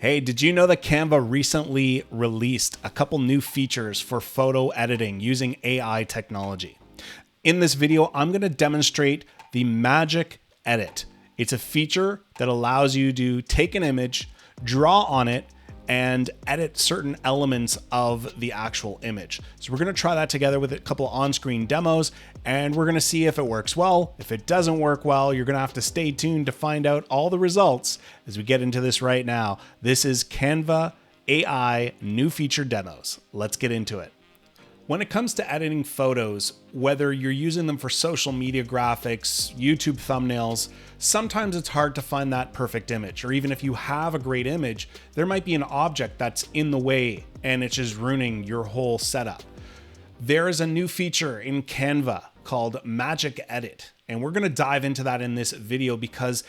Hey, did you know that Canva recently released a couple new features for photo editing using AI technology? In this video, I'm going to demonstrate the Magic Edit. It's a feature that allows you to take an image, draw on it, and edit certain elements of the actual image. So we're going to try that together with a couple on-screen demos, and we're going to see if it works well. If it doesn't work well, you're going to have to stay tuned to find out all the results as we get into this right now. This is Canva AI new feature demos. Let's get into it. When it comes to editing photos, whether you're using them for social media graphics, YouTube thumbnails, sometimes it's hard to find that perfect image. Or even if you have a great image, there might be an object that's in the way and it's just ruining your whole setup. There is a new feature in Canva called Magic Edit, and we're going to dive into that in this video because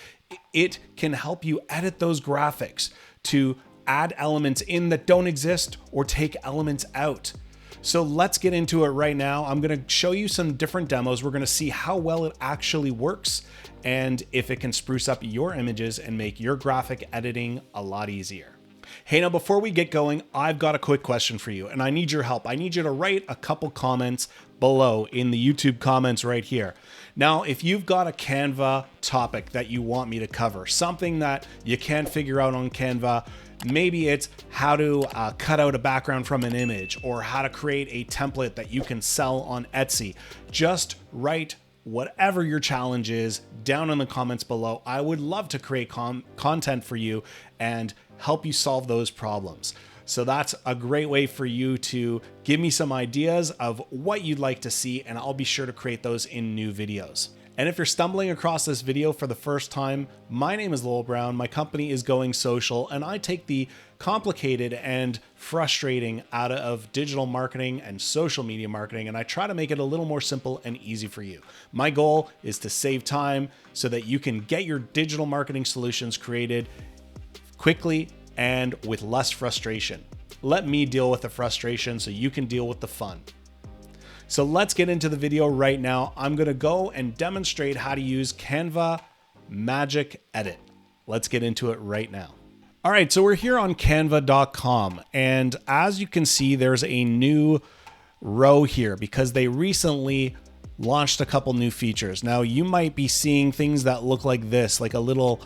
it can help you edit those graphics to add elements in that don't exist or take elements out. So let's get into it right now. I'm going to show you some different demos. We're going to see how well it actually works and if it can spruce up your images and make your graphic editing a lot easier. Hey, now before we get going, I've got a quick question for you and I need your help. I need you to write a couple comments below in the YouTube comments right here. Now, if you've got a Canva topic that you want me to cover, something that you can't figure out on Canva, maybe it's how to cut out a background from an image or how to create a template that you can sell on Etsy. Just write whatever your challenge is down in the comments below. I would love to create content for you and help you solve those problems. So that's a great way for you to give me some ideas of what you'd like to see, and I'll be sure to create those in new videos. And if you're stumbling across this video for the first time, my name is Lowell Brown, my company is Going Social, and I take the complicated and frustrating out of digital marketing and social media marketing, and I try to make it a little more simple and easy for you. My goal is to save time so that you can get your digital marketing solutions created quickly and with less frustration. Let me deal with the frustration so you can deal with the fun. So let's get into the video right now. I'm going to go and demonstrate how to use Canva Magic Edit. Let's get into it right now. All right, so we're here on canva.com, and as you can see, there's a new row here because they recently launched a couple new features. Now you might be seeing things that look like this, like a little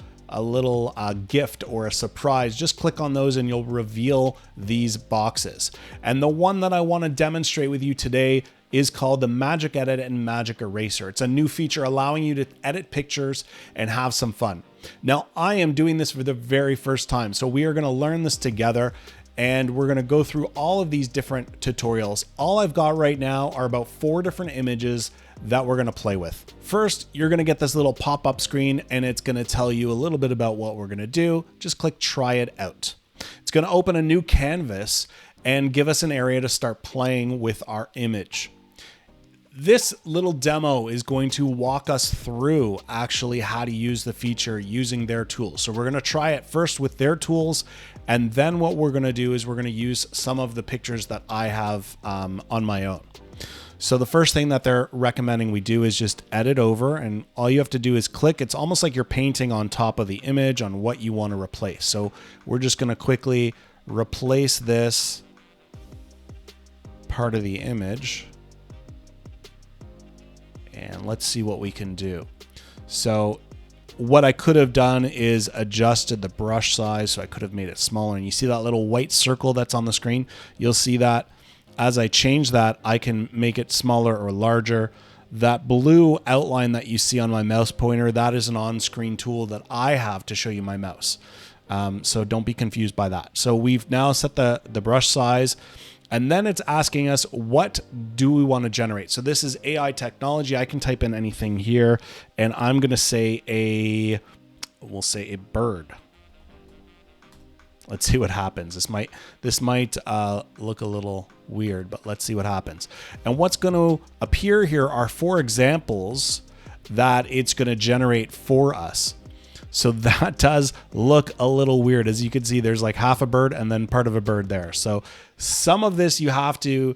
gift or a surprise. Just click on those and you'll reveal these boxes. And the one that I want to demonstrate with you today is called the Magic Edit and Magic Eraser. It's a new feature allowing you to edit pictures and have some fun. Now, I am doing this for the very first time, so we are going to learn this together and we're going to go through all of these different tutorials. All I've got right now are about 4 different images that we're going to play with. First, you're going to get this little pop-up screen and it's going to tell you a little bit about what we're going to do. Just click try it out. It's going to open a new canvas and give us an area to start playing with our image. This little demo is going to walk us through actually how to use the feature using their tools. So we're going to try it first with their tools, and then what we're going to do is we're going to use some of the pictures that I have on my own. So the first thing that they're recommending we do is just edit over, and all you have to do is click. It's almost like you're painting on top of the image on what you want to replace. So we're just going to quickly replace this part of the image. And let's see what we can do. So what I could have done is adjusted the brush size. So I could have made it smaller. And you see that little white circle that's on the screen? You'll see that as I change that, I can make it smaller or larger. That blue outline that you see on my mouse pointer, that is an on-screen tool that I have to show you my mouse. So don't be confused by that. So we've now set the brush size. And then it's asking us, what do we want to generate? So this is AI technology. I can type in anything here, and I'm going to say we'll say a bird. Let's see what happens. This might look a little weird, but let's see what happens. And what's going to appear here are 4 examples that it's going to generate for us. So that does look a little weird. As you can see, there's like half a bird and then part of a bird there. So some of this you have to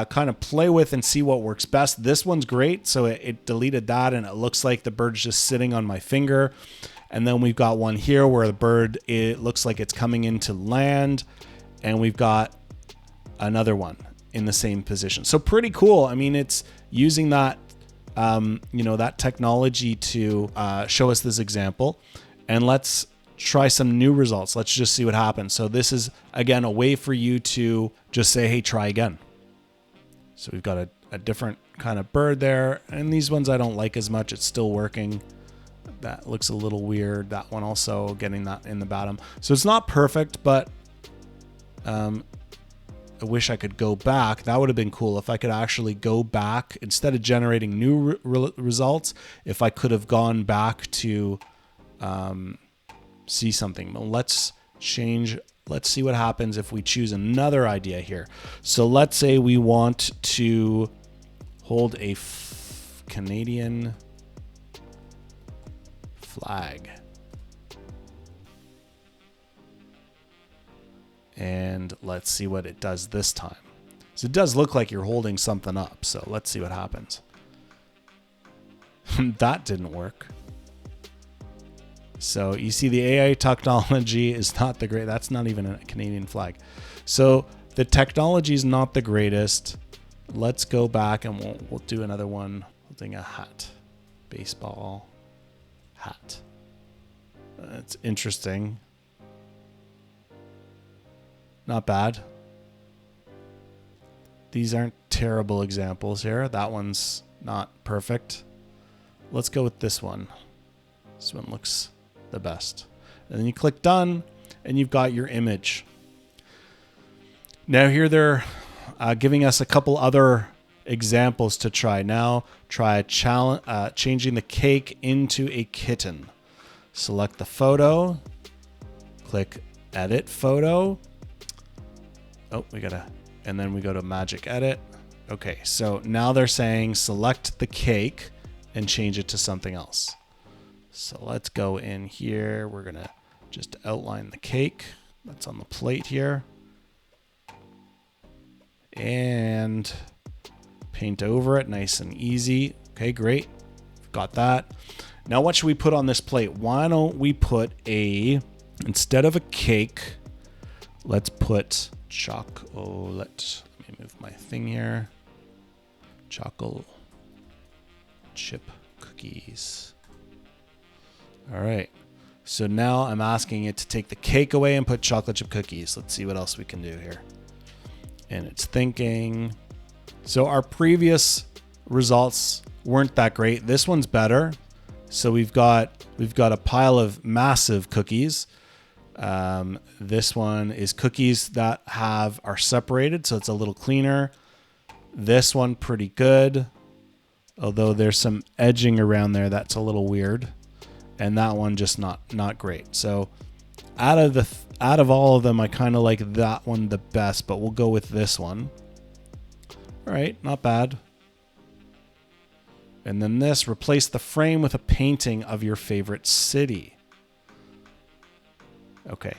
kind of play with and see what works best. This one's great. So it deleted that and it looks like the bird's just sitting on my finger. And then we've got one here where the bird, it looks like it's coming into land, and we've got another one in the same position. So pretty cool. I mean, it's using that, that technology to show us this example. And let's try some new results. Let's just see what happens. So this is, again, a way for you to just say, hey, try again. So we've got a different kind of bird there. And these ones I don't like as much. It's still working. That looks a little weird. That one also getting that in the bottom. So it's not perfect, but I wish I could go back. That would have been cool if I could actually go back instead of generating new results. If I could have gone back to see something. Well, let's change. Let's see what happens if we choose another idea here. So let's say we want to hold a Canadian flag. And let's see what it does this time. So it does look like you're holding something up. So let's see what happens. That didn't work. So you see the AI technology is not the great. That's not even a Canadian flag. So the technology is not the greatest. Let's go back and we'll do another one. Holding a hat, baseball hat. That's interesting. Not bad. These aren't terrible examples here. That one's not perfect. Let's go with this one. This one looks the best. And then you click done and you've got your image. Now here they're giving us a couple other examples to try. Now try changing the cake into a kitten. Select the photo, click edit photo. Oh, and then we go to magic edit. Okay, so now they're saying select the cake and change it to something else. So let's go in here. We're gonna just outline the cake that's on the plate here. And paint over it nice and easy. Okay, great. Got that. Now what should we put on this plate? Why don't we put instead of a cake, let's put chocolate. Let me move my thing here. Chocolate chip cookies. All right. So now I'm asking it to take the cake away and put chocolate chip cookies. Let's see what else we can do here. And it's thinking. So our previous results weren't that great. This one's better. So we've got a pile of massive cookies. This one is cookies that are separated, so it's a little cleaner. This one pretty good, although there's some edging around there that's a little weird. And that one just not great. So out of all of them, I kind of like that one the best, but we'll go with this one. All right, not bad. And then this, replace the frame with a painting of your favorite city. Okay.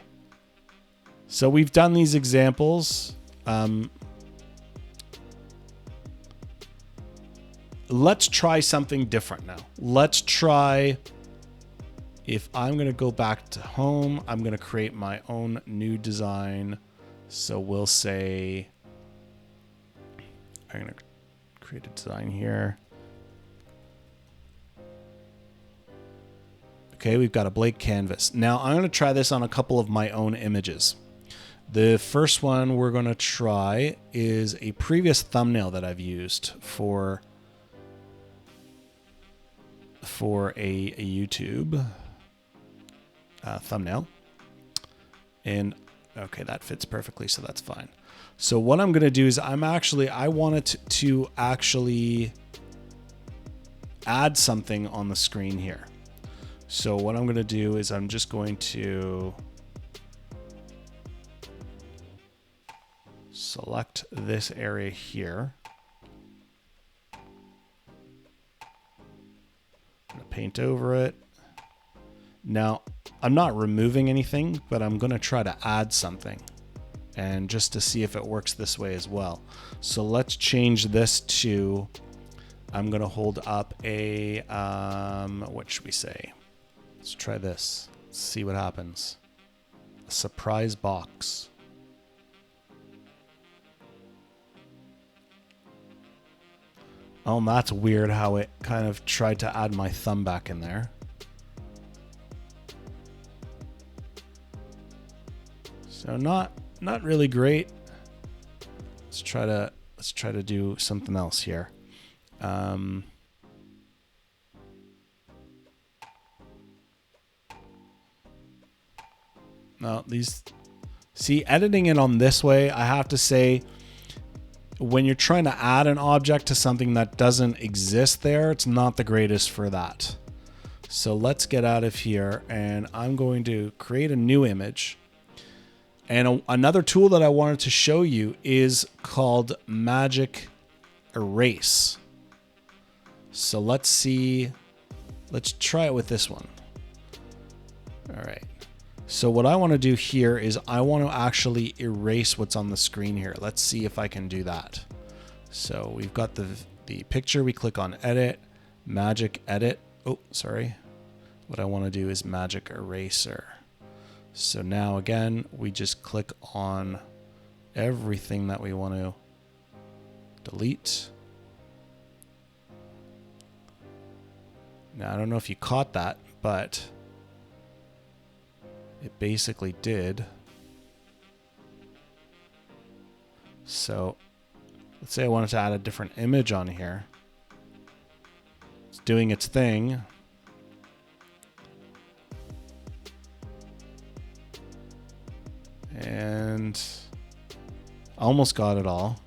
So we've done these examples. Let's try something different now. Let's try, if I'm going to go back to home, I'm going to create my own new design. So we'll say, I'm going to create a design here. Okay, we've got a blank canvas. Now I'm going to try this on a couple of my own images. The first one we're going to try is a previous thumbnail that I've used for a YouTube thumbnail. And okay, that fits perfectly, so that's fine. So what I'm going to do is I want it to actually add something on the screen here. So what I'm going to do is I'm just going to select this area here. I'm going to paint over it. Now, I'm not removing anything, but I'm going to try to add something, and just to see if it works this way as well. So let's change this to, I'm going to hold up a, what should we say? Let's try this. Let's see what happens. A surprise box. Oh, and that's weird how it kind of tried to add my thumb back in there. So not really great. Let's try to do something else here. No, editing it on this way, I have to say, when you're trying to add an object to something that doesn't exist there, it's not the greatest for that. So let's get out of here, and I'm going to create a new image. And another tool that I wanted to show you is called Magic Erase. So let's try it with this one. All right. So what I want to do here is I want to actually erase what's on the screen here. Let's see if I can do that. So we've got the picture. We click on Edit, Magic Edit. Oh, sorry. What I want to do is Magic Eraser. So now again, we just click on everything that we want to delete. Now, I don't know if you caught that, but it basically did. So let's say I wanted to add a different image on here. It's doing its thing. And almost got it all.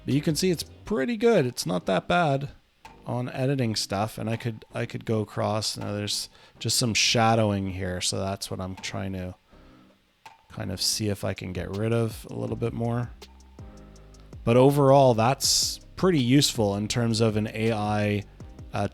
But you can see it's pretty good. It's not that bad on editing stuff, and I could go across. Now there's just some shadowing here, so that's what I'm trying to kind of see if I can get rid of a little bit more. But overall, that's pretty useful in terms of an AI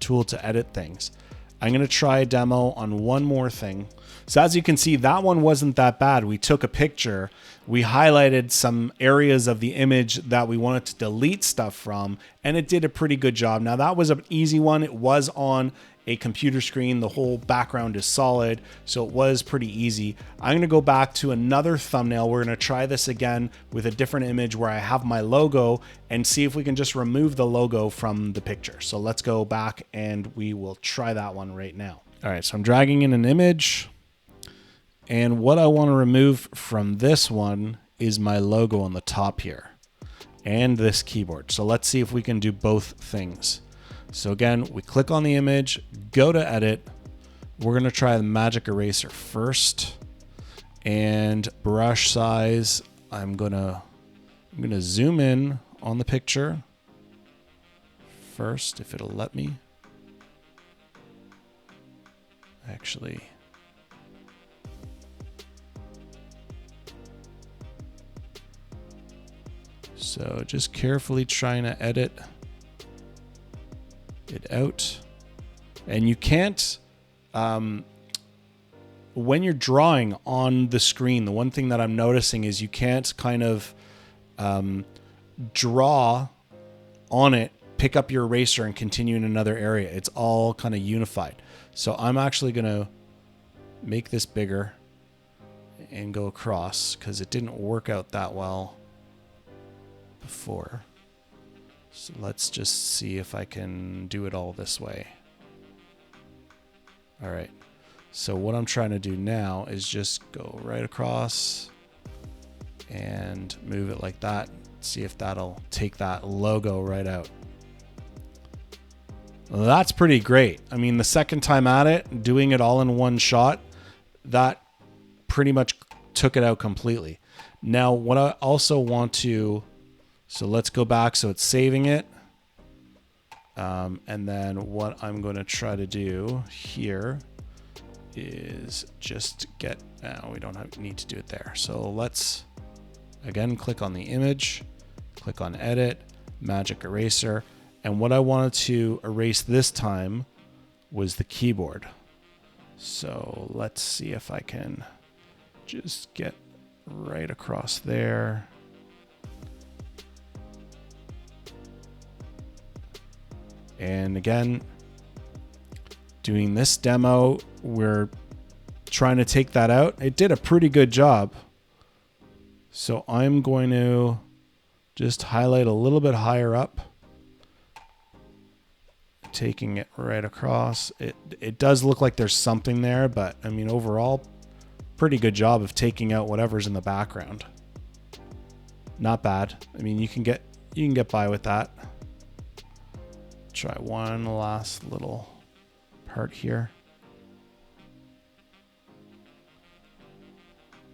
tool to edit things. I'm going to try a demo on one more thing. So as you can see, that one wasn't that bad. We took a picture, we highlighted some areas of the image that we wanted to delete stuff from, and it did a pretty good job. Now that was an easy one. It was on a computer screen. The whole background is solid, so it was pretty easy. I'm going to go back to another thumbnail. We're going to try this again with a different image where I have my logo and see if we can just remove the logo from the picture. So let's go back and we will try that one right now. All right, so I'm dragging in an image. And what I want to remove from this one is my logo on the top here and this keyboard. So let's see if we can do both things. So again, we click on the image, go to edit. We're going to try the Magic Eraser first, and brush size. I'm going to zoom in on the picture first, if it'll let me. Actually, so just carefully trying to edit it out. And you can't, when you're drawing on the screen, the one thing that I'm noticing is you can't kind of draw on it, pick up your eraser and continue in another area. It's all kind of unified. So I'm actually going to make this bigger and go across because it didn't work out that well before. So let's just see if I can do it all this way. All right. So what I'm trying to do now is just go right across and move it like that. See if that'll take that logo right out. Well, that's pretty great. I mean, the second time at it, doing it all in one shot, that pretty much took it out completely. Now, what I also want to, so let's go back. So it's saving it. And then what I'm going to try to do here is just get, we don't need to do it there. So let's, again, click on the image, click on edit, Magic Eraser. And what I wanted to erase this time was the keyboard. So let's see if I can just get right across there. And again, doing this demo, we're trying to take that out. It did a pretty good job. So I'm going to just highlight a little bit higher up, taking it right across. It does look like there's something there, but I mean, overall, pretty good job of taking out whatever's in the background. Not bad. I mean, you can get by with that. Try one last little part here.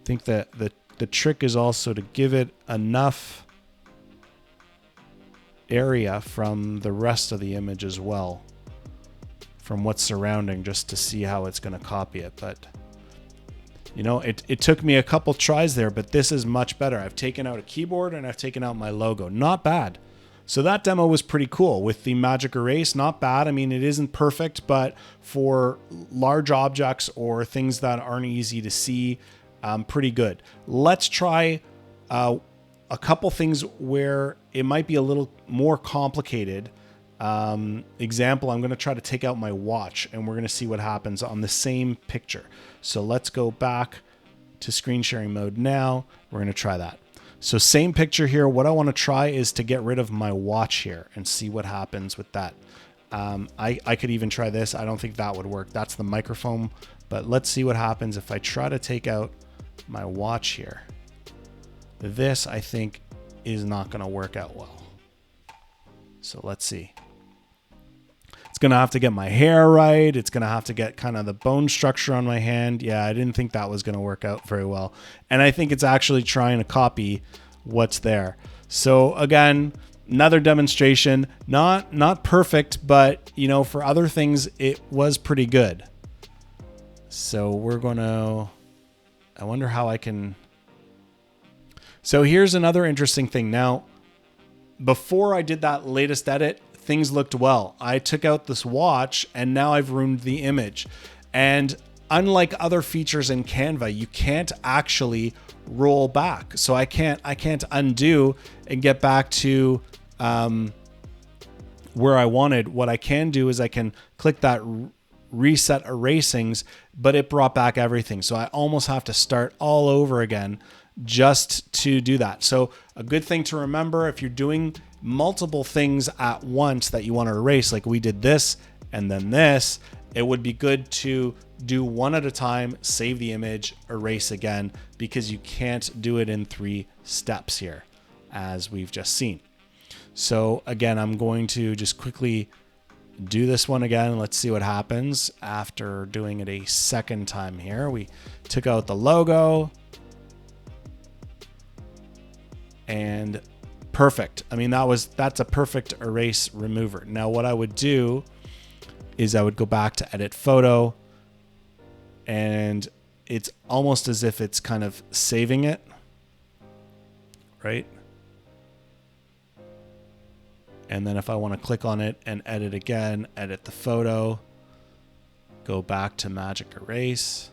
I think that the trick is also to give it enough area from the rest of the image as well, from what's surrounding, just to see how it's going to copy it. But you know, it took me a couple tries there, but this is much better. I've taken out a keyboard and I've taken out my logo. Not bad. So that demo was pretty cool with the Magic Erase. Not bad. I mean, it isn't perfect, but for large objects or things that aren't easy to see, pretty good. Let's try a couple things where it might be a little more complicated. Example, I'm going to try to take out my watch and we're going to see what happens on the same picture. So let's go back to screen sharing mode now. We're going to try that. So same picture here. What I want to try is to get rid of my watch here and see what happens with that. I could even try this. I don't think that would work. That's the microphone, but let's see what happens if I try to take out my watch here. This, I think, is not going to work out well. So let's see. It's going to have to get my hair right. It's going to have to get kind of the bone structure on my hand. Yeah, I didn't think that was going to work out very well. And I think it's actually trying to copy what's there. So again, another demonstration, not perfect, but you know, for other things, it was pretty good. So we're going to, I wonder how I can. So here's another interesting thing. Now, before I did that latest edit, things looked well. I took out this watch and now I've ruined the image. And unlike other features in Canva, you can't actually roll back. So I can't undo and get back to where I wanted. What I can do is I can click that reset erasings, but it brought back everything. So I almost have to start all over again just to do that. So a good thing to remember, if you're doing multiple things at once that you want to erase, like we did this and then this, it would be good to do one at a time, save the image, erase again, because you can't do it in 3 steps here, as we've just seen. So again, I'm going to just quickly do this one again. Let's see what happens after doing it a second time here. We took out the logo. And perfect. I mean, that's a perfect erase remover. Now what I would do is I would go back to edit photo, and it's almost as if it's kind of saving it, right? And then if I want to click on it and edit again, edit the photo, go back to Magic Erase,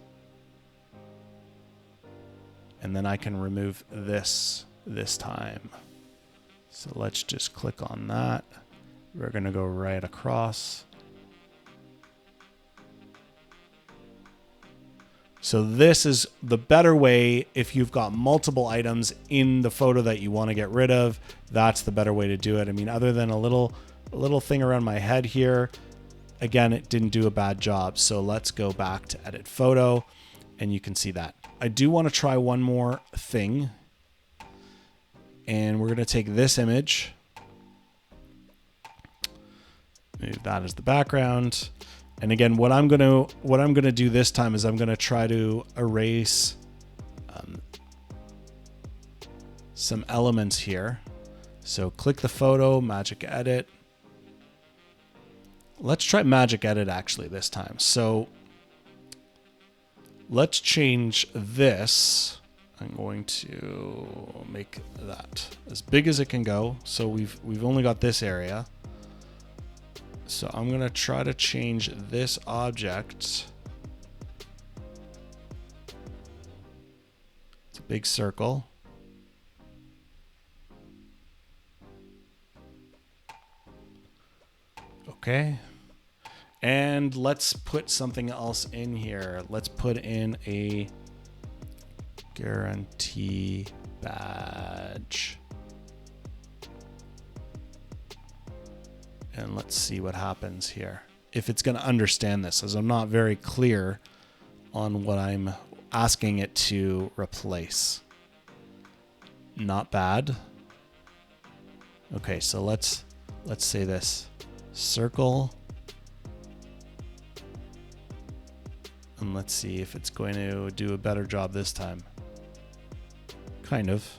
and then I can remove this time. So let's just click on that. We're going to go right across. So this is the better way if you've got multiple items in the photo that you want to get rid of. That's the better way to do it. I mean, other than a little thing around my head here, again, it didn't do a bad job. So let's go back to edit photo and you can see that. I do want to try one more thing. And we're going to take this image, move that as the background. And again, what I'm going to do this time is I'm going to try to erase some elements here. So click the photo, Magic Edit. Let's try Magic Edit actually this time. So let's change this. I'm going to make that as big as it can go. So we've only got this area. So I'm going to try to change this object. It's a big circle. Okay. Okay. And let's put something else in here. Let's put in a guarantee badge. And let's see what happens here. If it's going to understand this, as I'm not very clear on what I'm asking it to replace. Not bad. Okay, so let's say this. Circle. And let's see if it's going to do a better job this time. Kind of.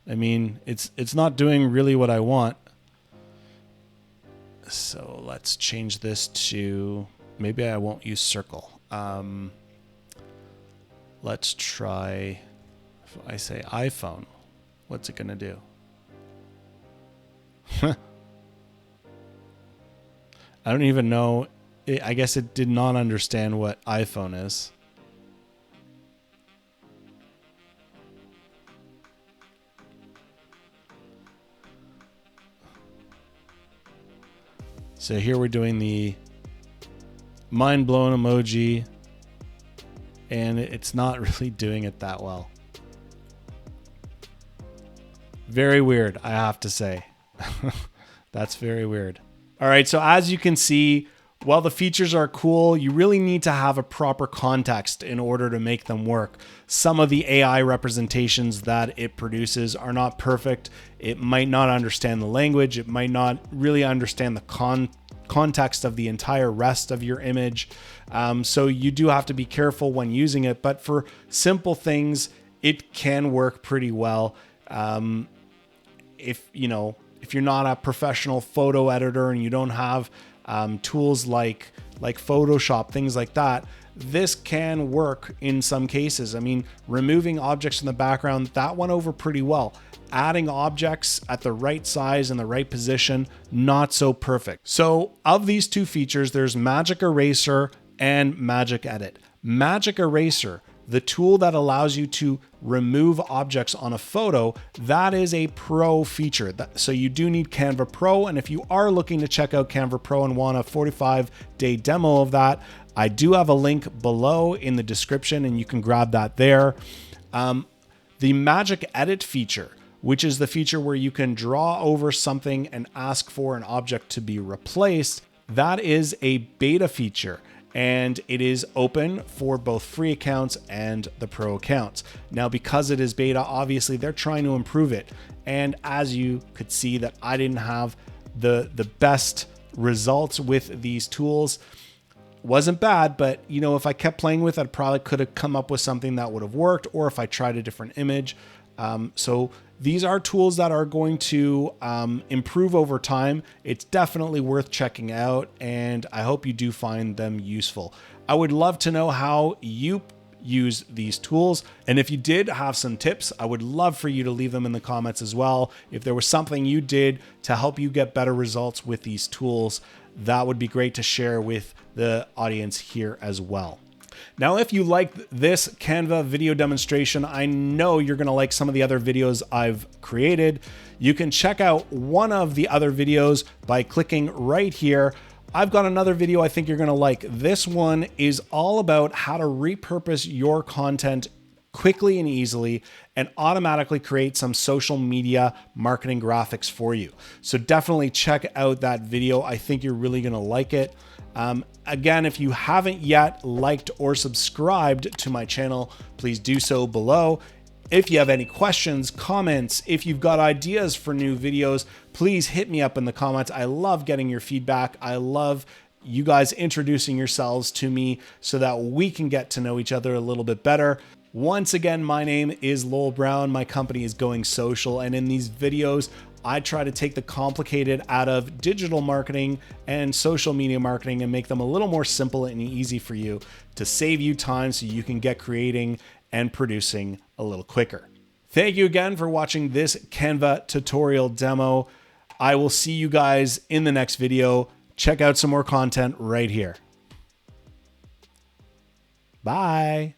I mean, it's not doing really what I want. So let's change this to, maybe I won't use circle. Let's try, if I say iPhone, what's it going to do? I don't even know. I guess it did not understand what iPhone is. So here we're doing the mind-blown emoji, and it's not really doing it that well. Very weird, I have to say. That's very weird. All right, so as you can see, while the features are cool, you really need to have a proper context in order to make them work. Some of the AI representations that it produces are not perfect. It might not understand the language. It might not really understand the context of the entire rest of your image. So you do have to be careful when using it. But for simple things, it can work pretty well. If you're not a professional photo editor and you don't have tools like Photoshop, things like that, this can work in some cases. I mean, removing objects in the background, that went over pretty well. Adding objects at the right size and the right position, not so perfect. So of these two features, there's Magic Eraser and Magic Edit. Magic Eraser, the tool that allows you to remove objects on a photo, that is a pro feature. So you do need Canva Pro. And if you are looking to check out Canva Pro and want a 45-day demo of that, I do have a link below in the description and you can grab that there. The Magic Edit feature, which is the feature where you can draw over something and ask for an object to be replaced, that is a beta feature. And it is open for both free accounts and the pro accounts. Now, because it is beta, obviously they're trying to improve it. And as you could see that I didn't have the best results with these tools. Wasn't bad, but if I kept playing with it, I probably could have come up with something that would have worked, or if I tried a different image. So these are tools that are going to improve over time. It's definitely worth checking out, and I hope you do find them useful. I would love to know how you use these tools, and if you did have some tips, I would love for you to leave them in the comments as well. If there was something you did to help you get better results with these tools, that would be great to share with the audience here as well. Now, if you like this Canva video demonstration, I know you're going to like some of the other videos I've created. You can check out one of the other videos by clicking right here. I've got another video I think you're going to like. This one is all about how to repurpose your content quickly and easily and automatically create some social media marketing graphics for you. So definitely check out that video. I think you're really going to like it. Again, if you haven't yet liked or subscribed to my channel, please do so below. If you have any questions, comments, if you've got ideas for new videos, please hit me up in the comments. I love getting your feedback. I love you guys introducing yourselves to me so that we can get to know each other a little bit better. Once again, my name is Lowell Brown. My company is Going Social, and in these videos, I try to take the complicated out of digital marketing and social media marketing and make them a little more simple and easy for you to save you time so you can get creating and producing a little quicker. Thank you again for watching this Canva tutorial demo. I will see you guys in the next video. Check out some more content right here. Bye.